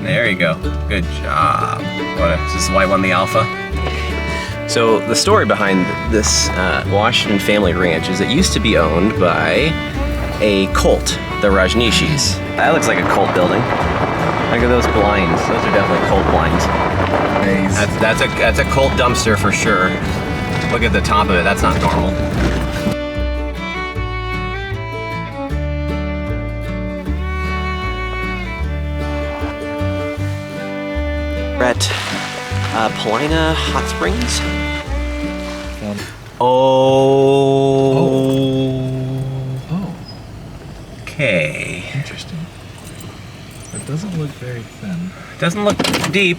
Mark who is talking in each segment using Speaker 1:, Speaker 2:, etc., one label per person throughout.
Speaker 1: There you go. Good job. What, is this why I won the alpha? So the story behind this Washington family ranch is it used to be owned by a cult, the Rajneeshis. That looks like a cult building. Look at those blinds. Those are definitely cult blinds. Nice. That's a cult dumpster for sure. Look at the top of it. That's not normal. We're at Paulina Hot Springs. Okay.
Speaker 2: Interesting. It doesn't look very thin.
Speaker 1: Doesn't look deep.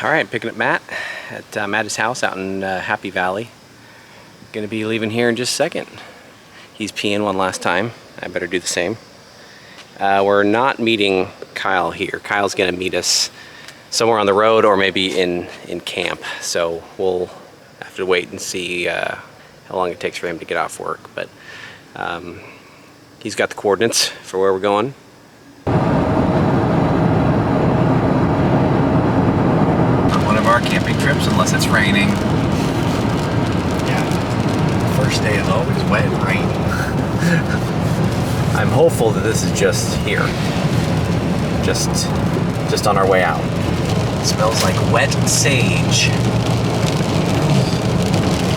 Speaker 1: All right, picking up Matt at Matt's house out in Happy Valley. Gonna be leaving here in just a second. He's peeing one last time. I better do the same. We're not meeting Kyle here. Kyle's gonna meet us somewhere on the road or maybe in camp. So we'll have to wait and see how long it takes for him to get off work. But he's got the coordinates for where we're going. Our camping trips unless it's raining.
Speaker 2: Yeah. First day is always wet and rainy.
Speaker 1: I'm hopeful that this is just here. Just on our way out. It smells like wet sage.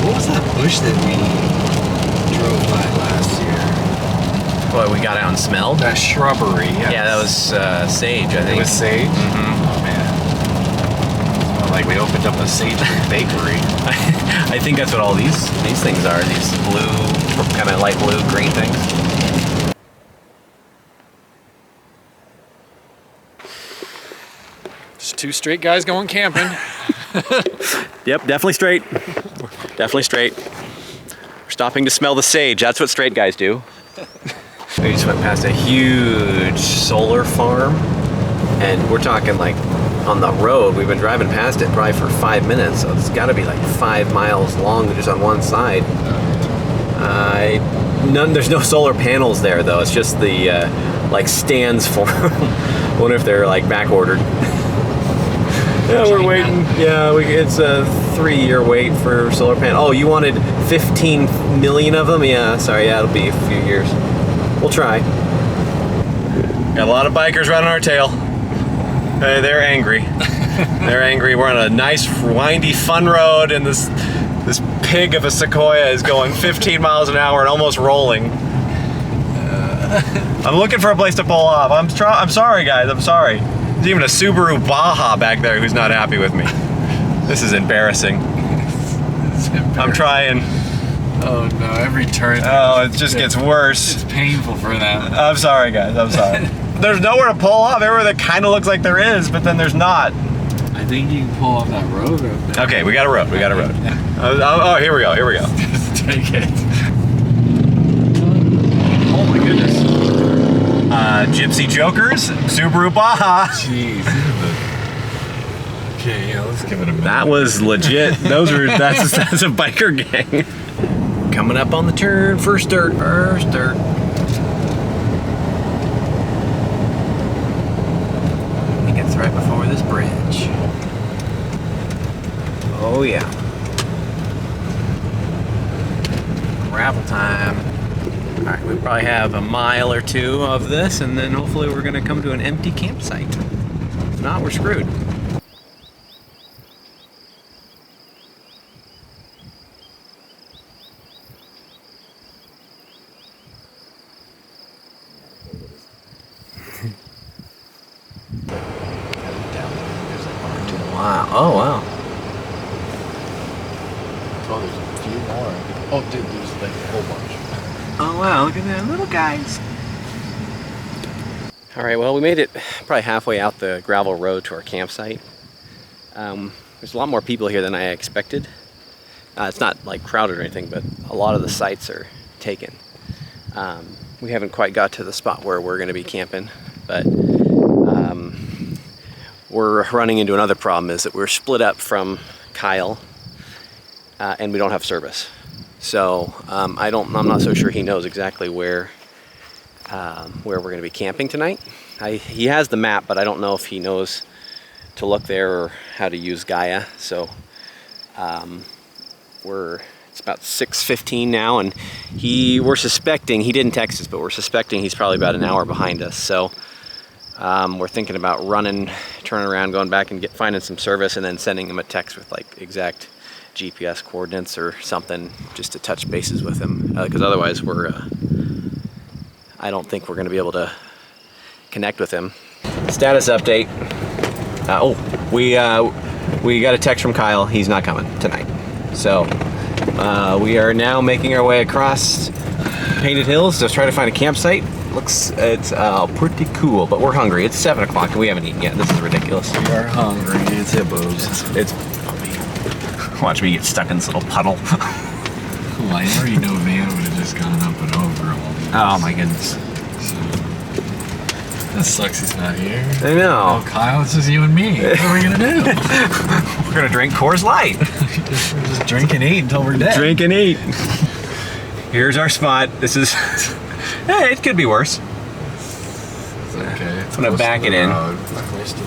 Speaker 2: What was that bush that we drove by last year?
Speaker 1: What, we got out and smelled?
Speaker 2: That shrubbery, yes.
Speaker 1: Yeah, that was sage, I think.
Speaker 2: It was sage?
Speaker 1: Mm-hmm.
Speaker 2: Oh, man. Like we opened up a sage bakery.
Speaker 1: I think that's what all these things are. These blue, kind of light blue, green things.
Speaker 2: Just two straight guys going camping.
Speaker 1: Yep, definitely straight. Definitely straight. We're stopping to smell the sage. That's what straight guys do. We just went past a huge solar farm, and we're talking like on the road. We've been driving past it probably for 5 minutes, so it's got to be like 5 miles long just on one side. There's no solar panels there though. It's just the like stands for them. Wonder if they're like back ordered. Yeah, we're waiting. Yeah, it's a 3-year wait for solar panel. Oh, you wanted 15 million of them? Yeah, sorry. Yeah, it'll be a few years. We'll try. Got a lot of bikers running our tail. They're angry. They're angry. We're on a nice, windy, fun road, and this pig of a Sequoia is going 15 miles an hour and almost rolling. I'm looking for a place to pull off. I'm sorry, guys. I'm sorry. There's even a Subaru Baja back there who's not happy with me. This is embarrassing.
Speaker 2: It's embarrassing.
Speaker 1: I'm trying.
Speaker 2: Oh no! Every turn.
Speaker 1: Oh, it just gets worse.
Speaker 2: It's painful for them.
Speaker 1: I'm sorry, guys. I'm sorry. There's nowhere to pull off. Everywhere that kind of looks like there is, but then there's not.
Speaker 2: I think you can pull off that road.
Speaker 1: Okay, we got a road. We got a road. Oh, here we go. Here we go.
Speaker 2: Just take it.
Speaker 1: Oh my goodness. Gypsy Jokers, Subaru Baja.
Speaker 2: Jeez. Okay, yeah, let's give it a minute.
Speaker 1: That was legit. That's a biker gang. Coming up on the turn. First dirt. First dirt. I think it's right before this bridge. Oh yeah. Gravel time. All right, we probably have a mile or two of this, and then hopefully we're gonna come to an empty campsite. If not, we're screwed. Wow. Oh, wow.
Speaker 2: Oh, there's a few more. Oh, dude, there's like a whole bunch.
Speaker 1: Oh, wow. Look at them little guys. All right, well, we made it probably halfway out the gravel road to our campsite. There's a lot more people here than I expected. It's not like crowded or anything, but a lot of the sites are taken. We haven't quite got to the spot where we're going to be camping, but we're running into another problem, is that we're split up from Kyle, and we don't have service. So I'm not so sure he knows exactly where we're going to be camping tonight. He has the map, but I don't know if he knows to look there or how to use Gaia. So it's about 6:15 now, and we're suspecting, he didn't text us, but we're suspecting he's probably about an hour behind us. So we're thinking about running, turning around, going back and finding some service, and then sending him a text with like exact GPS coordinates or something, just to touch bases with him. Because otherwise, I don't think we're going to be able to connect with him. Status update. We got a text from Kyle. He's not coming tonight. So we are now making our way across Painted Hills to try to find a campsite. It's pretty cool, but we're hungry. It's 7 o'clock and we haven't eaten yet. This is ridiculous.
Speaker 2: We are hungry. It's hippos.
Speaker 1: It's watch me get stuck in this little puddle.
Speaker 2: Well, I already know Van would have just gone up and over all these.
Speaker 1: Oh my goodness.
Speaker 2: So, that sucks he's not here.
Speaker 1: I know.
Speaker 2: Oh, Kyle, it's just you and me. What are we gonna do?
Speaker 1: We're gonna drink Coors Light.
Speaker 2: We're just drink and eat until we're dead.
Speaker 1: Drink and eat. Here's our spot. This is... Hey, it could be worse.
Speaker 2: It's okay. It's
Speaker 1: I'm gonna back it in.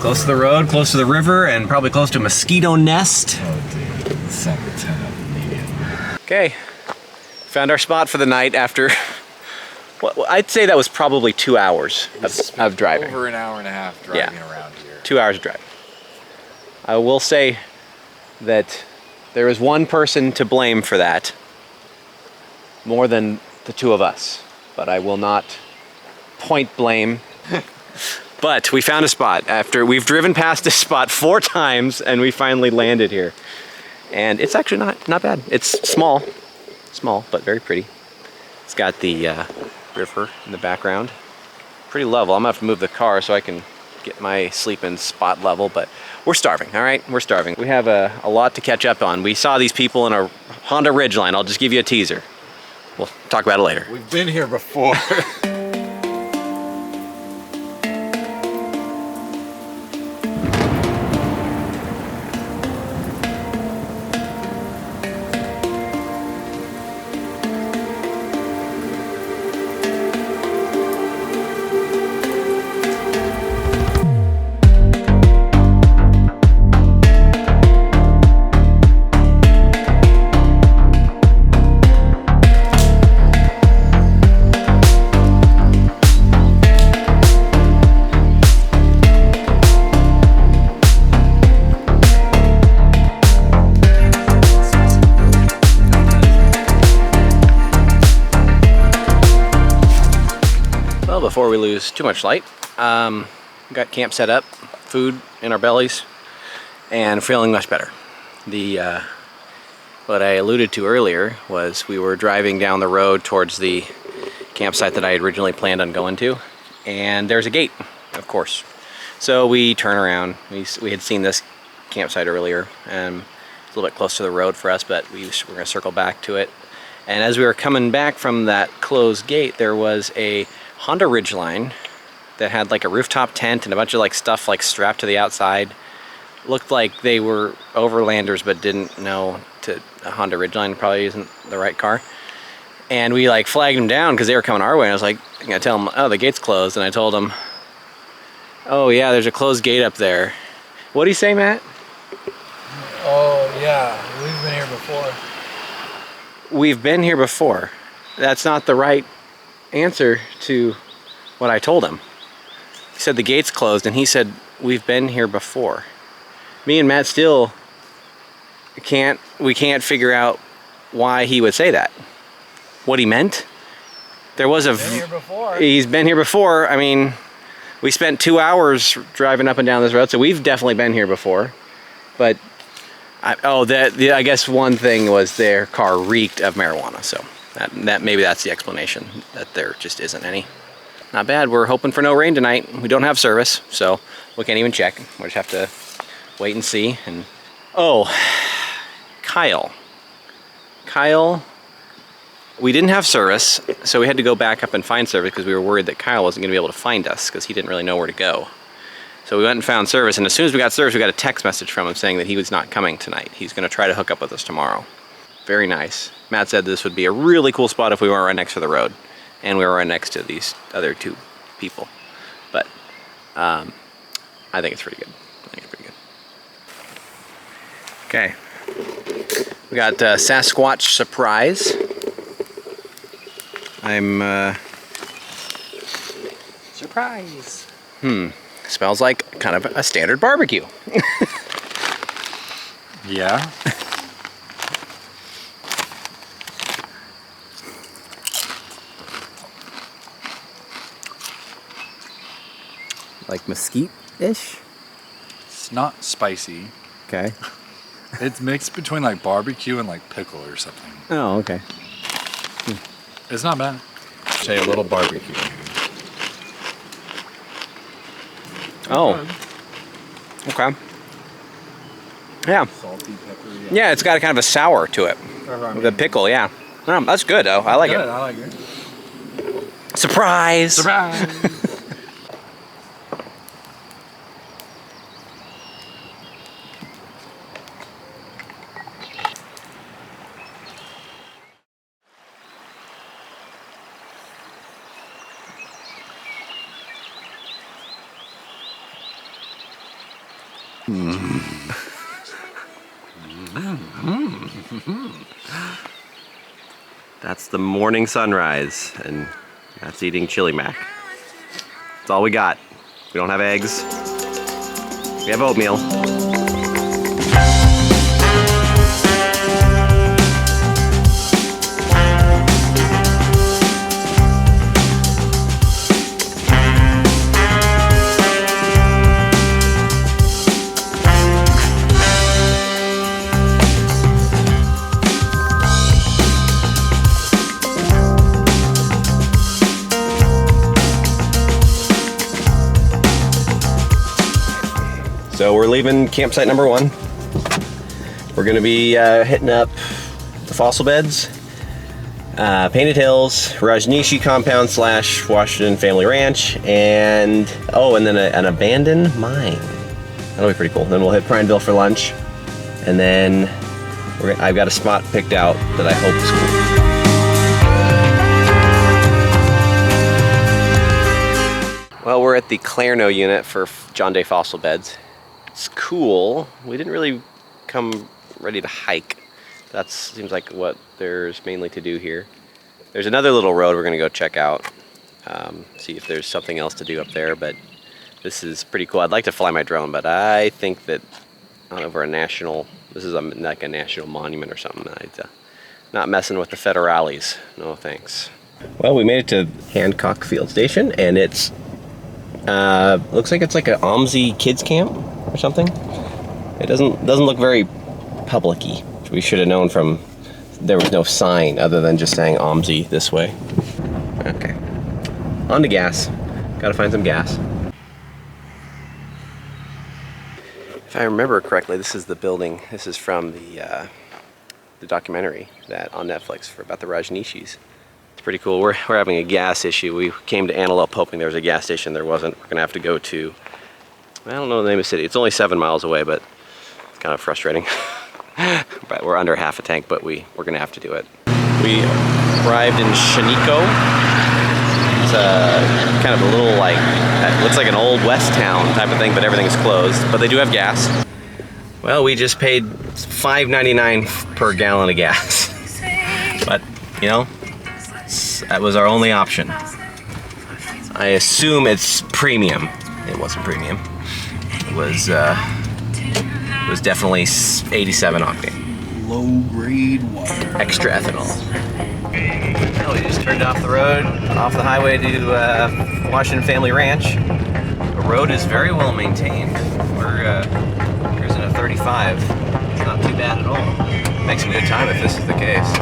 Speaker 1: Close to the road, close to the river, and probably close to a mosquito nest.
Speaker 2: Oh, dude. 7-10 up immediately.
Speaker 1: Okay. Found our spot for the night after... Well, I'd say that was probably 2 hours of driving.
Speaker 2: Over an hour and a half driving around here.
Speaker 1: 2 hours of driving. I will say that there is one person to blame for that, more than the two of us. But I will not point blame. But we found a spot after we've driven past this spot 4 times, and we finally landed here. And it's actually not bad. It's small, but very pretty. It's got the river in the background. Pretty level. I'm gonna have to move the car so I can get my sleeping spot level, but we're starving, all right? We're starving. We have a lot to catch up on. We saw these people in a Honda Ridgeline. I'll just give you a teaser. We'll talk about it later.
Speaker 2: We've been here before.
Speaker 1: Before we lose too much light, got camp set up, food in our bellies, and feeling much better. What I alluded to earlier was we were driving down the road towards the campsite that I had originally planned on going to, and there's a gate, of course. So we turn around. We had seen this campsite earlier, and it's a little bit close to the road for us, but we're going to circle back to it. And as we were coming back from that closed gate, there was a Honda Ridgeline that had like a rooftop tent and a bunch of like stuff like strapped to the outside. Looked like they were overlanders but didn't know a Honda Ridgeline probably isn't the right car. And we like flagged them down because they were coming our way, and I was like, I'm gonna tell them, oh, the gate's closed. And I told them, oh yeah, there's a closed gate up there. What do you say, Matt?
Speaker 2: Oh yeah, we've been here before.
Speaker 1: We've been here before. That's not the right answer to what I told him. He said the gate's closed, and he said we've been here before. Me and Matt still can't figure out why he would say that. What he meant? There was a...
Speaker 2: Been here before.
Speaker 1: He's been here before. I mean, we spent 2 hours driving up and down this road, so we've definitely been here before. But I guess one thing was their car reeked of marijuana, so that maybe that's the explanation, that there just isn't any. Not bad. We're hoping for no rain tonight. We don't have service, so we can't even check. We'll just have to wait and see. And oh, Kyle, we didn't have service, so we had to go back up and find service because we were worried that Kyle wasn't going to be able to find us because he didn't really know where to go. So we went and found service, and as soon as we got service, we got a text message from him saying that he was not coming tonight. He's gonna try to hook up with us tomorrow. Very nice. Matt said this would be a really cool spot if we weren't right next to the road, and we were right next to these other two people. But I think it's pretty good. Okay. We got Sasquatch Surprise. I'm surprise. Smells like kind of a standard barbecue.
Speaker 2: Yeah.
Speaker 1: Like mesquite-ish?
Speaker 2: It's not spicy.
Speaker 1: Okay.
Speaker 2: It's mixed between like barbecue and like pickle or something.
Speaker 1: Oh, okay.
Speaker 2: It's not bad. Say a little barbecue.
Speaker 1: Oh. Okay. Yeah.
Speaker 2: Salty, peppery.
Speaker 1: Yeah, it's got a kind of a sour to it. The pickle, yeah. Oh, that's good though. I like it.
Speaker 2: I like it.
Speaker 1: Surprise!
Speaker 2: Surprise!
Speaker 1: That's the morning sunrise, and that's eating chili mac. That's all we got. We don't have eggs. We have oatmeal. So we're leaving campsite number 1. We're gonna be hitting up the fossil beds, Painted Hills, Rajneeshi compound / Washington Family Ranch, and then an abandoned mine. That'll be pretty cool. Then we'll hit Prineville for lunch, and then I've got a spot picked out that I hope is cool. Well, we're at the Clarno unit for John Day Fossil Beds. It's cool. We didn't really come ready to hike. That seems like what there's mainly to do here. There's another little road we're gonna go check out, see if there's something else to do up there, but this is pretty cool. I'd like to fly my drone, but I think that over this is like a national monument or something. Not messing with the federales. No thanks. Well, we made it to Hancock Field Station, and it's looks like it's like an OMSI kids camp or something. It doesn't look very public-y, which we should have known from. There was no sign other than just saying OMSI this way. Okay, on to gas. Gotta find some gas. If I remember correctly, this is the building. This is from the documentary that on Netflix about the Rajneeshis. It's pretty cool. We're having a gas issue. We came to Antelope hoping there was a gas station. There wasn't. We're gonna have to go to, I don't know the name of the city. It's only 7 miles away, but it's kind of frustrating. But we're under half a tank, but we're gonna have to do it. We arrived in Shaniko. It's kind of a little like, it looks like an old west town type of thing, but everything's closed. But they do have gas. Well, we just paid $5.99 per gallon of gas. But, you know, that was our only option. I assume it's premium. It wasn't premium. It was definitely 87 octane.
Speaker 2: Low grade water.
Speaker 1: Extra ethanol. Well, we just turned off the road, off the highway to Washington Family Ranch. The road is very well maintained. We're cruising at 35. It's not too bad at all. Makes a good time if this is the case.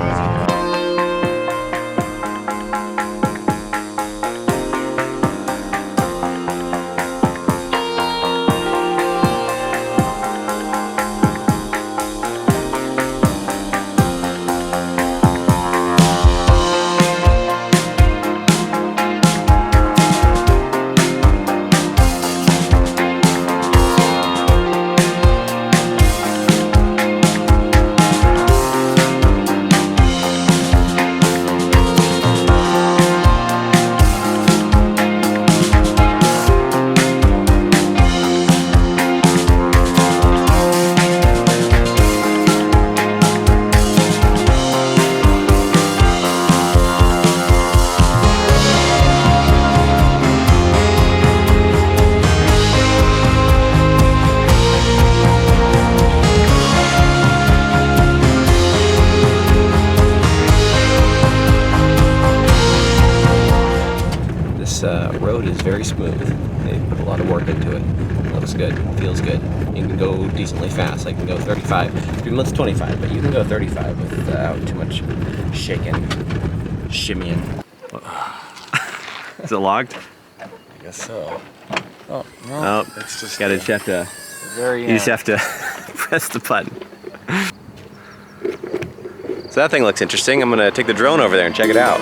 Speaker 1: this road is very smooth. They put a lot of work into it. Looks good, feels good. You can go decently fast. I can go 35. It's 25, but you can go 35 without too much shaking, shimmying. Is it logged?
Speaker 2: I guess so. Oh, no.
Speaker 1: Oh,
Speaker 2: It's just
Speaker 1: you just have to.
Speaker 2: very
Speaker 1: You just have to press the button. So that thing looks interesting. I'm gonna take the drone over there and check it out.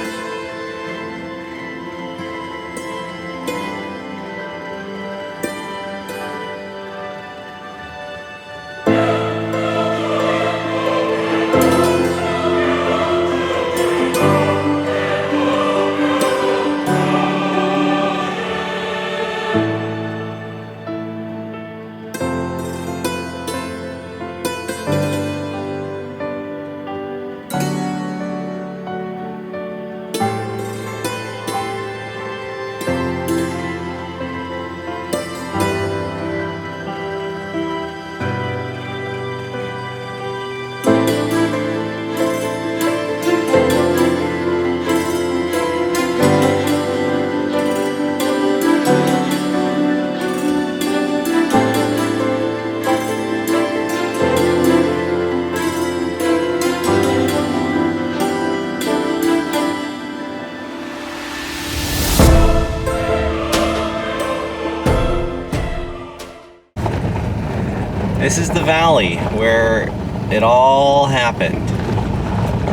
Speaker 1: This is the valley where it all happened.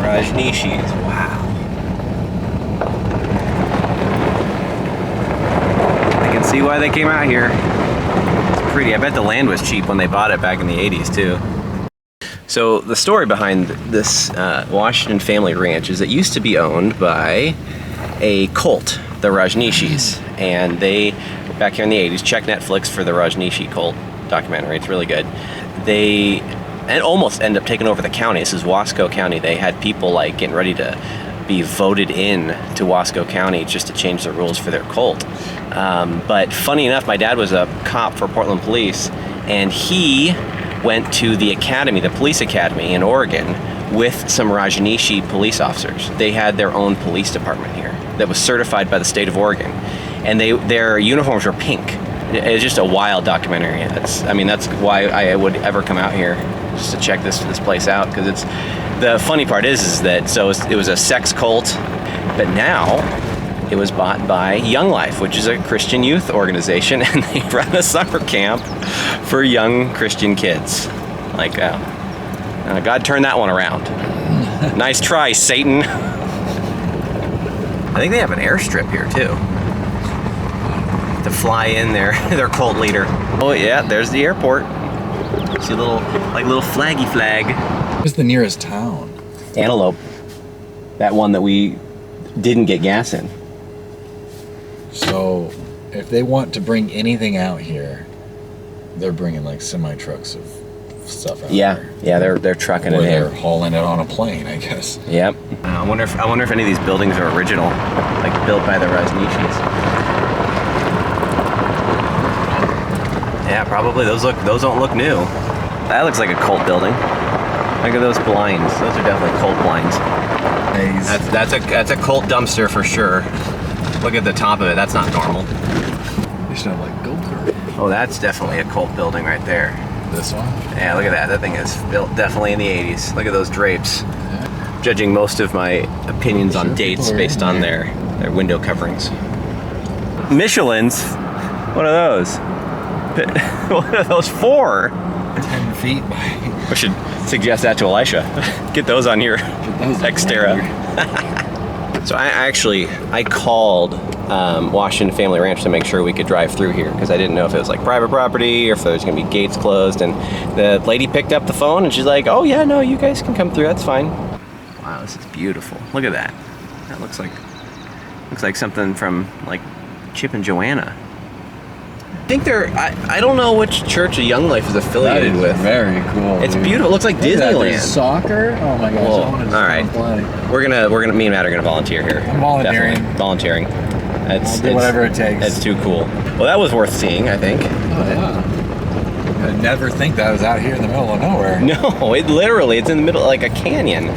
Speaker 1: Rajneeshis, wow. I can see why they came out here. It's pretty. I bet the land was cheap when they bought it back in the 80s too. So the story behind this Washington family ranch is it used to be owned by a cult, the Rajneeshis, and they, back here in the 80s, check Netflix for the Rajneeshi cult documentary. It's really good. They almost end up taking over the county. This is Wasco County. They had people like getting ready to be voted in to Wasco County just to change the rules for their cult. But funny enough, my dad was a cop for Portland Police, and he went to the academy, the police academy in Oregon, with some Rajneeshi police officers. They had their own police department here that was certified by the state of Oregon, and their uniforms were pink. It's just a wild documentary. That's why I would ever come out here, just to check this place out, because it's, the funny part is that, so it was a sex cult, but now it was bought by Young Life, which is a Christian youth organization, and they run a summer camp for young Christian kids. Like, God turned that one around. Nice try, Satan. I think they have an airstrip here too, to fly in their cult leader. Oh yeah, there's the airport. See a little flaggy flag.
Speaker 2: Where's the nearest town?
Speaker 1: Antelope. That one that we didn't get gas in.
Speaker 2: So, if they want to bring anything out here, they're bringing like semi trucks of stuff out here.
Speaker 1: Yeah, they're trucking
Speaker 2: Or
Speaker 1: it
Speaker 2: they're
Speaker 1: in.
Speaker 2: hauling it on a plane, I guess.
Speaker 1: Yep. I wonder if any of these buildings are original, like built by the Rajneeshis. Yeah, probably. Those don't look new. That looks like a cult building. Look at those blinds. Those are definitely cult blinds. That's a cult dumpster for sure. Look at the top of it. That's not normal.
Speaker 2: They should have like go-kart.
Speaker 1: Oh, that's definitely a cult building right there.
Speaker 2: This one?
Speaker 1: Yeah, look at that. That thing is built definitely in the 80s. Look at those drapes.
Speaker 2: Yeah.
Speaker 1: Judging most of my opinions on
Speaker 2: Sure,
Speaker 1: dates
Speaker 2: people are
Speaker 1: based
Speaker 2: in
Speaker 1: on
Speaker 2: there.
Speaker 1: their window coverings. Michelin's? What are those? What are those for?
Speaker 2: 10 feet by...
Speaker 1: We should suggest that to Elisha. Get those on your
Speaker 2: those on
Speaker 1: Xterra. So I called Washington Family Ranch to make sure we could drive through here, because I didn't know if it was like private property or if there was going to be gates closed. And the lady picked up the phone and she's like, "Oh yeah, no, you guys can come through. That's fine." Wow, this is beautiful. Look at that. That looks like something from like Chip and Joanna. I think I don't know which church a Young Life is affiliated with.
Speaker 2: Very cool.
Speaker 1: It's
Speaker 2: dude.
Speaker 1: beautiful. It looks like
Speaker 2: Look at that,
Speaker 1: Disneyland.
Speaker 2: there's soccer? Oh my gosh.
Speaker 1: Whoa.
Speaker 2: I wanna just
Speaker 1: All right.
Speaker 2: play.
Speaker 1: We're gonna me and Matt are gonna volunteer here.
Speaker 2: I'm volunteering.
Speaker 1: Definitely. Volunteering.
Speaker 2: I'll do whatever it takes.
Speaker 1: It's too cool. Well, that was worth seeing, I think.
Speaker 2: Oh yeah. I'd never think that was out here in the middle of nowhere.
Speaker 1: No, it's in the middle, like a canyon.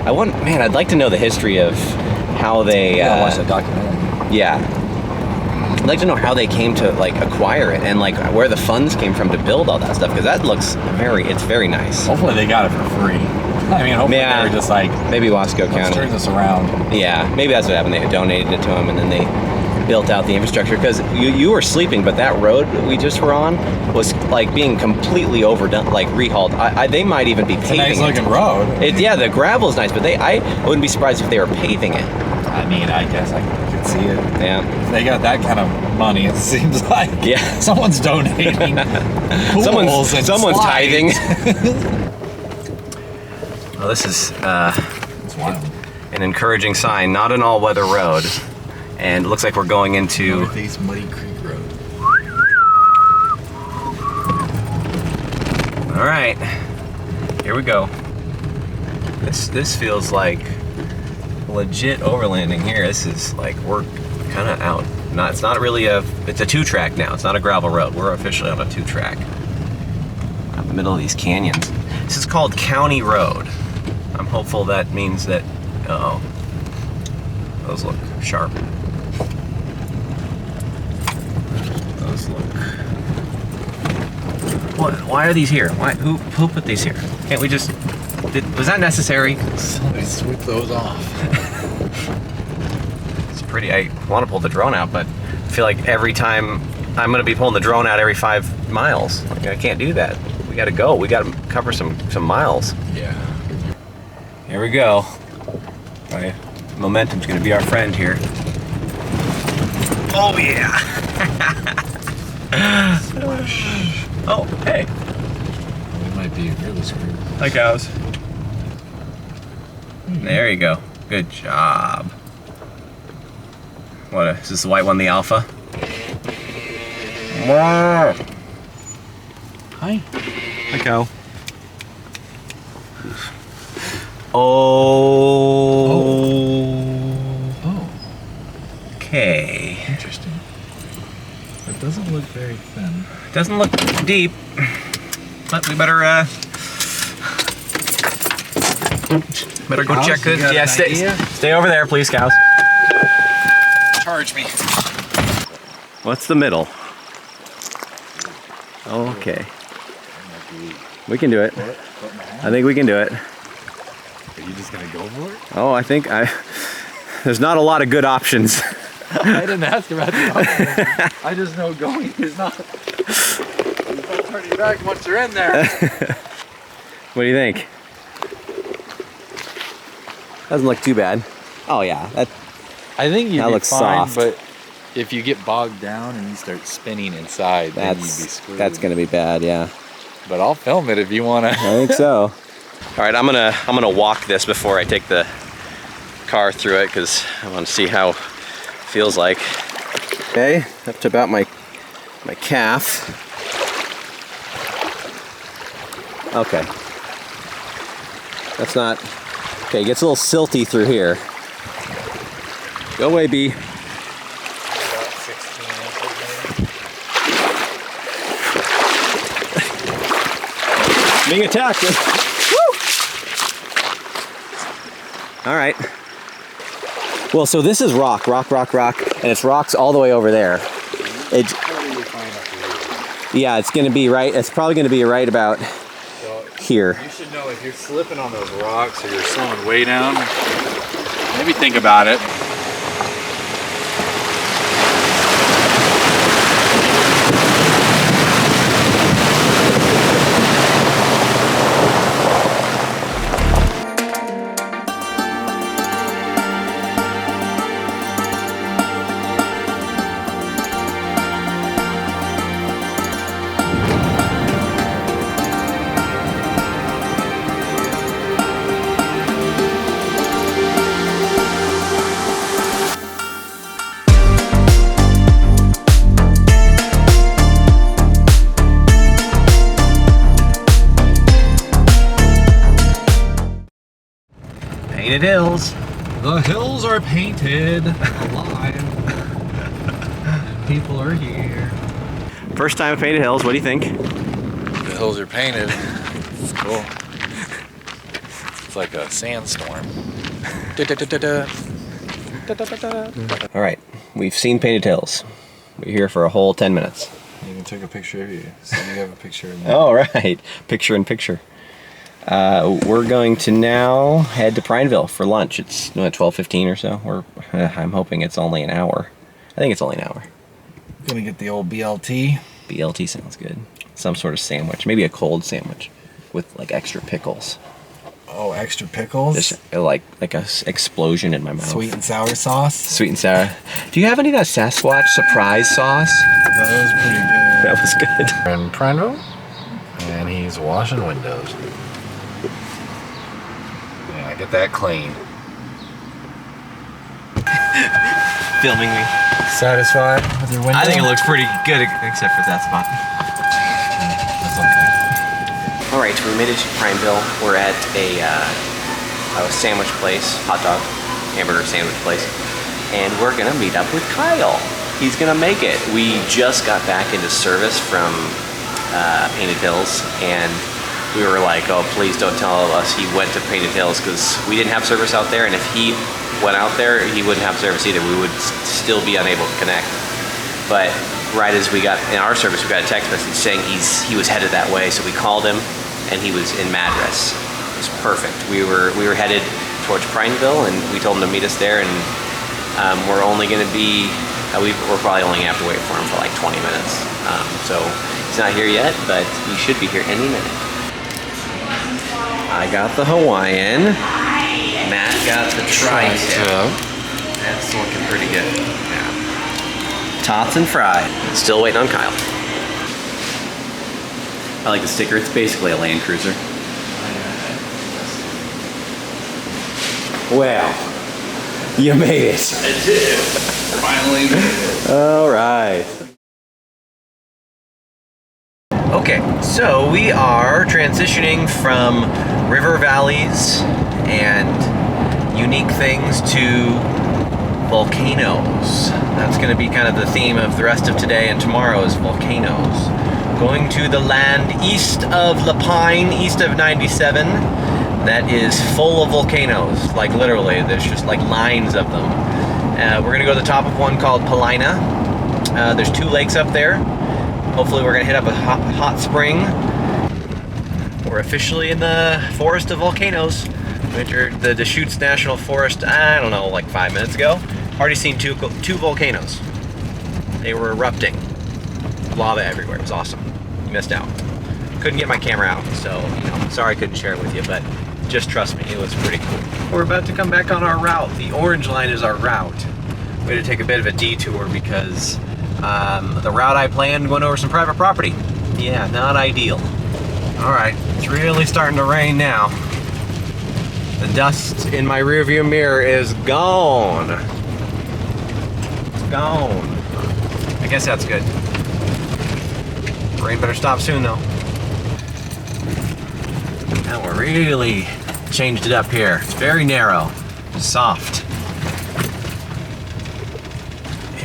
Speaker 1: I'd like to know the history of how they.
Speaker 2: Yeah, watch that documentary.
Speaker 1: Yeah. I'd like to know how they came to like acquire it and like where the funds came from to build all that stuff, because that looks it's very nice.
Speaker 2: Hopefully they got it for free. I mean, hopefully they were just like,
Speaker 1: maybe Wasco
Speaker 2: let's
Speaker 1: County.
Speaker 2: turn this around.
Speaker 1: Yeah, maybe that's what happened. They donated it to them and then they built out the infrastructure, because you were sleeping, but that road we just were on was like being completely overdone, like rehauled. They might even be paving
Speaker 2: It's a nice looking road.
Speaker 1: Yeah, the gravel's nice, but I wouldn't be surprised if they were paving it.
Speaker 2: I mean, I guess I could see it.
Speaker 1: Yeah.
Speaker 2: If they got that kind of money, it seems like someone's donating pools and
Speaker 1: someone's
Speaker 2: slides.
Speaker 1: tithing. Well, this is
Speaker 2: It's wild.
Speaker 1: an encouraging sign, not an all-weather road. And it looks like we're going into
Speaker 2: Northeast Muddy Creek Road.
Speaker 1: All right, here we go. This feels like legit overlanding here. This is like we're kind of out. It's not really it's a 2-track now. It's not a gravel road. We're officially on a 2-track. In the middle of these canyons. This is called County Road. I'm hopeful that means that. Uh-oh. Those look sharp. Those look. What? Why are these here? Who put these here? Can't we just? Was that necessary?
Speaker 2: Somebody sweep those off.
Speaker 1: It's pretty. I want to pull the drone out, but I feel like every time I'm going to be pulling the drone out every 5 miles. Like, I can't do that. We got to go. We got to cover some miles.
Speaker 2: Yeah.
Speaker 1: Here we go. My momentum's going to be our friend here. Oh yeah. Oh hey.
Speaker 2: We might be really screwed.
Speaker 1: Hi cows. There you go. Good job. Is this the white one, the alpha?
Speaker 2: Hi.
Speaker 1: Hi cow. Oh. Okay.
Speaker 2: Interesting. It doesn't look very thin.
Speaker 1: Doesn't look deep, but we better go
Speaker 2: Cows,
Speaker 1: check it.
Speaker 2: you got
Speaker 1: Yeah,
Speaker 2: an idea?
Speaker 1: stay over there, please, cows.
Speaker 2: Charge me.
Speaker 1: What's the middle? Okay. We can do it. I think we can do it.
Speaker 2: Are you just gonna go for it?
Speaker 1: Oh, I think there's not a lot of good options.
Speaker 2: I didn't ask about the option. I just know going is not. There's no turning back once you're in there.
Speaker 1: What do you think? Doesn't look too bad. Oh yeah,
Speaker 2: I think you'd
Speaker 1: That
Speaker 2: be
Speaker 1: looks
Speaker 2: fine,
Speaker 1: soft.
Speaker 2: but if you get bogged down and you start spinning inside, then you'd be screwed.
Speaker 1: that's gonna be bad. Yeah.
Speaker 2: But I'll film it if you wanna.
Speaker 1: I think so. All right, I'm gonna walk this before I take the car through it, because I want to see how it feels like. Okay, up to about my calf. Okay. That's not. Okay, it gets a little silty through here. Go away, bee.
Speaker 2: About 16 inches maybe.
Speaker 1: Being attacked. Woo! All right. Well, so this is rock, and it's rocks all the way over there. Yeah, it's gonna be right. It's probably gonna be right about here.
Speaker 2: You should know if you're slipping on those rocks or you're slowing way down, maybe think about it.
Speaker 1: Painted hills.
Speaker 2: The hills are painted alive. People are here.
Speaker 1: First time at Painted Hills. What do you think?
Speaker 2: The hills are painted. It's cool. It's like a sandstorm.
Speaker 1: All right, We've seen Painted Hills. We're here for a whole 10 minutes.
Speaker 2: I even took a picture of you, so you have a picture of me.
Speaker 1: All right, picture in picture. We're going to now head to Prineville for lunch. It's 12:15 or so. I'm hoping it's only an hour. I think it's only an hour.
Speaker 2: Gonna get the old BLT.
Speaker 1: BLT sounds good. Some sort of sandwich, maybe a cold sandwich with like extra pickles.
Speaker 2: Oh, extra pickles?
Speaker 1: Just like a explosion in my mouth.
Speaker 2: Sweet and sour sauce?
Speaker 1: Sweet and sour. Do you have any of that Sasquatch surprise sauce?
Speaker 2: That was pretty good.
Speaker 1: That was good.
Speaker 2: We're in Prineville, and he's washing windows. Yeah, get that clean.
Speaker 1: Filming me.
Speaker 2: Satisfied with your window?
Speaker 1: I think it looks pretty good, except for that spot.
Speaker 2: That's okay.
Speaker 1: All right, we made it to Prineville. We're at a sandwich place, hot dog, hamburger sandwich place, and we're gonna meet up with Kyle. He's gonna make it. We just got back into service from Painted Hills, and we were like, oh, please don't tell us he went to Painted Hills, because we didn't have service out there, and if he went out there, he wouldn't have service either. We would still be unable to connect. But right as we got in our service, we got a text message saying he was headed that way, so we called him, and he was in Madras. It was perfect. We were headed towards Prineville, and we told him to meet us there, and we're only going to be, we're probably only going to have to wait for him for like 20 minutes. So he's not here yet, but he should be here any minute. I got the Hawaiian. Matt got the tri-tip. That's looking pretty good. Yeah. Tots and fried. Still waiting on Kyle. I like the sticker. It's basically a Land Cruiser. Wow. You made it.
Speaker 2: I did. Finally made it.
Speaker 1: All right. Okay, so we are transitioning from river valleys and unique things to volcanoes. That's going to be kind of the theme of the rest of today and tomorrow is volcanoes. Going to the land east of Lapine, east of 97, that is full of volcanoes. Like literally, there's just like lines of them. We're going to go to the top of one called Palina. There's 2 lakes up there. Hopefully we're going to hit up a hot spring. We're officially in the forest of volcanoes. We entered the Deschutes National Forest, I don't know, like 5 minutes ago. Already seen two volcanoes. They were erupting. Lava everywhere, it was awesome. You missed out. Couldn't get my camera out, so, sorry I couldn't share it with you, but just trust me, it was pretty cool. We're about to come back on our route. The orange line is our route. We had to take a bit of a detour because the route I planned went over some private property. Yeah, not ideal. All right, it's really starting to rain now. The dust in my rearview mirror is gone. It's gone. I guess that's good. Rain better stop soon though. Now we're really changed it up here. It's very narrow, soft.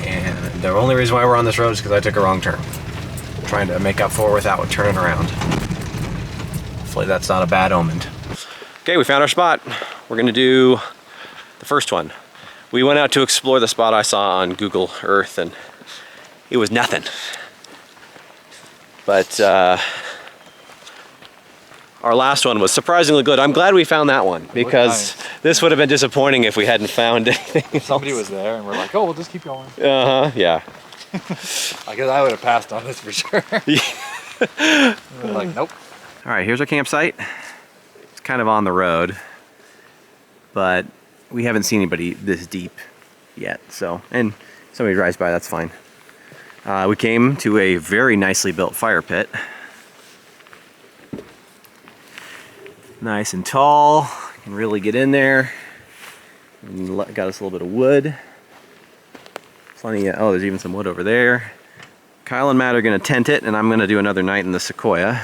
Speaker 1: And the only reason why we're on this road is because I took a wrong turn. I'm trying to make up for it without turning around. Hopefully that's not a bad omen. Okay, we found our spot. We're gonna do the first one. We went out to explore the spot I saw on Google Earth and it was nothing. But our last one was surprisingly good. I'm glad we found that one because this would have been disappointing if we hadn't found anything.
Speaker 2: Somebody was there and we're like, oh, we'll just keep going.
Speaker 1: Yeah.
Speaker 2: I guess I would have passed on this for sure. We're like, nope.
Speaker 1: All right, here's our campsite. It's kind of on the road, but we haven't seen anybody this deep yet. So, and somebody drives by, that's fine. We came to a very nicely built fire pit. Nice and tall, can really get in there. And got us a little bit of wood. Plenty of, oh, there's even some wood over there. Kyle and Matt are gonna tent it, and I'm gonna do another night in the Sequoia.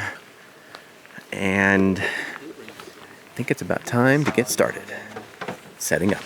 Speaker 1: And I think it's about time to get started. Setting up.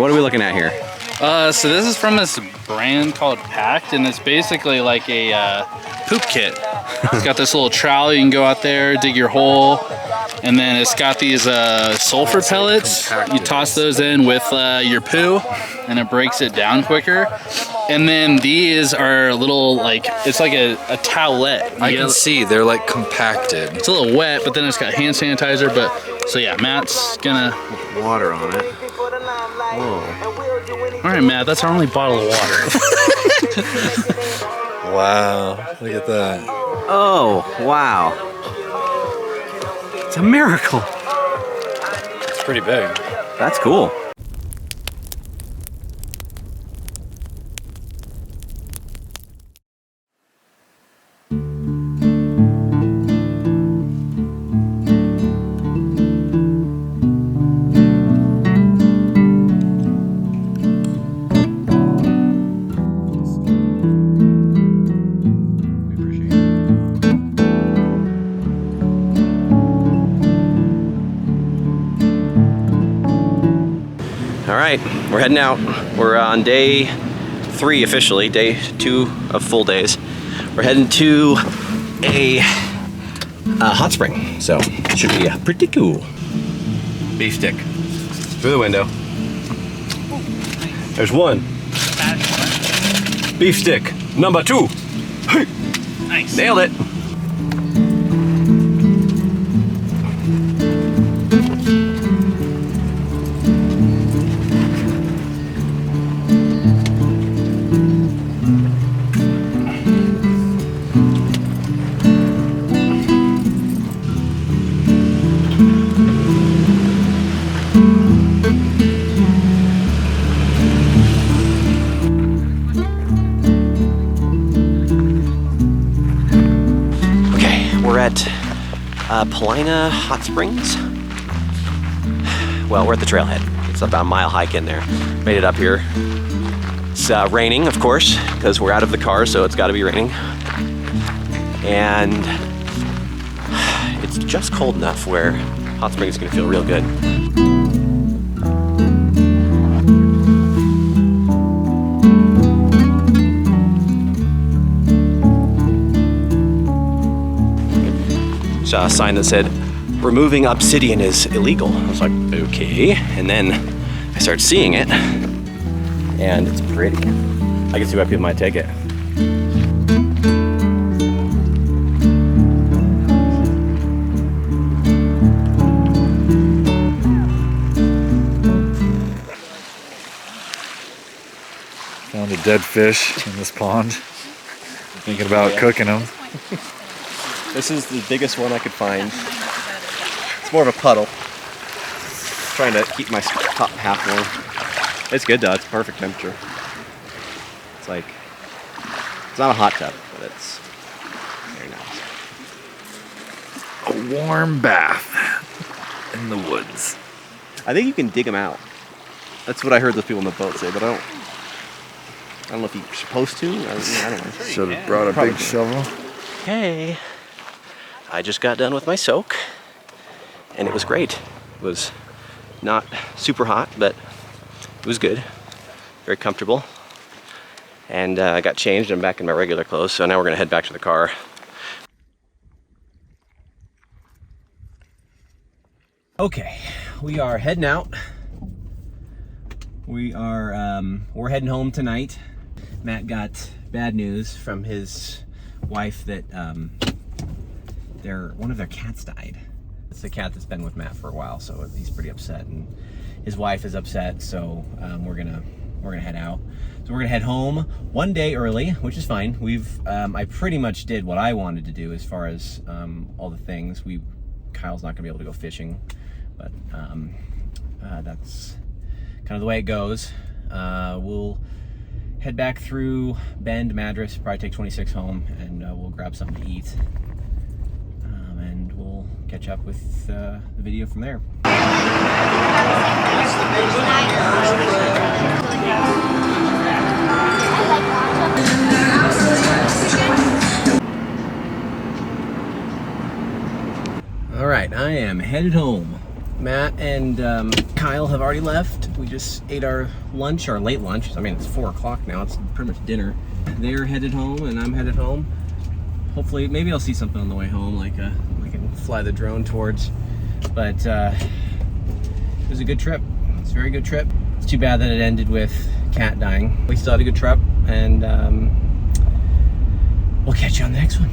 Speaker 1: what are we looking at here?
Speaker 3: So this is from this brand called Pact, and it's basically like a poop kit. It's got this little trowel, you can go out there, dig your hole, and then it's got these sulfur pellets. You toss those in with your poo, and it breaks it down quicker. And then these are little, like, it's like a towelette.
Speaker 2: I can see they're like compacted.
Speaker 3: It's a little wet, but then it's got hand sanitizer. But so yeah, Matt's gonna
Speaker 1: Water on it. Whoa.
Speaker 3: All right, Matt, that's our only bottle of water.
Speaker 2: Wow, look at that.
Speaker 1: Oh, wow. It's a miracle.
Speaker 2: It's pretty big.
Speaker 1: That's cool. All right, we're heading out. We're on day 3 officially, day 2 of full days. We're heading to a hot spring, so it should be pretty cool. Beef stick through the window. There's one. Beef stick number 2.
Speaker 3: Nice.
Speaker 1: Nailed it. Paulina Hot Springs. Well, we're at the trailhead. It's about a mile hike in there. Made it up here. It's raining, of course, because we're out of the car, so it's got to be raining. And it's just cold enough where hot springs is going to feel real good. Saw a sign that said, removing obsidian is illegal. I was like, okay. And then I started seeing it, and it's pretty. I can see why people might take it.
Speaker 2: Found a dead fish in this pond. Thinking about cooking them.
Speaker 1: This is the biggest one I could find. It's more of a puddle. Trying to keep my top half warm. It's good though, it's perfect temperature. It's like, it's not a hot tub, but it's very nice.
Speaker 2: A warm bath in the woods.
Speaker 1: I think you can dig them out. That's what I heard those people on the boat say, but I don't know if you're supposed to. I don't know.
Speaker 2: Should have brought a big shovel.
Speaker 1: Hey, I just got done with my soak, and it was great. It was not super hot, but it was good. Very comfortable. And I got changed. I'm back in my regular clothes, so now we're gonna head back to the car. Okay, we are heading out. We're heading home tonight. Matt got bad news from his wife that one of their cats died. It's the cat that's been with Matt for a while, so he's pretty upset, and his wife is upset. So we're gonna head out. So we're gonna head home one day early, which is fine. I pretty much did what I wanted to do as far as all the things. Kyle's not gonna be able to go fishing, but that's kind of the way it goes. We'll head back through Bend, Madras, probably take 26 home, and we'll grab something to eat. And we'll catch up with the video from there. All right, I am headed home. Matt and Kyle have already left. We just ate our lunch, our late lunch. I mean, it's 4 o'clock now. It's pretty much dinner. They're headed home, and I'm headed home. Hopefully, maybe I'll see something on the way home, like I can fly the drone towards. But it was a good trip. It's a very good trip. It's too bad that it ended with Kat dying. We still had a good trip, and we'll catch you on the next one.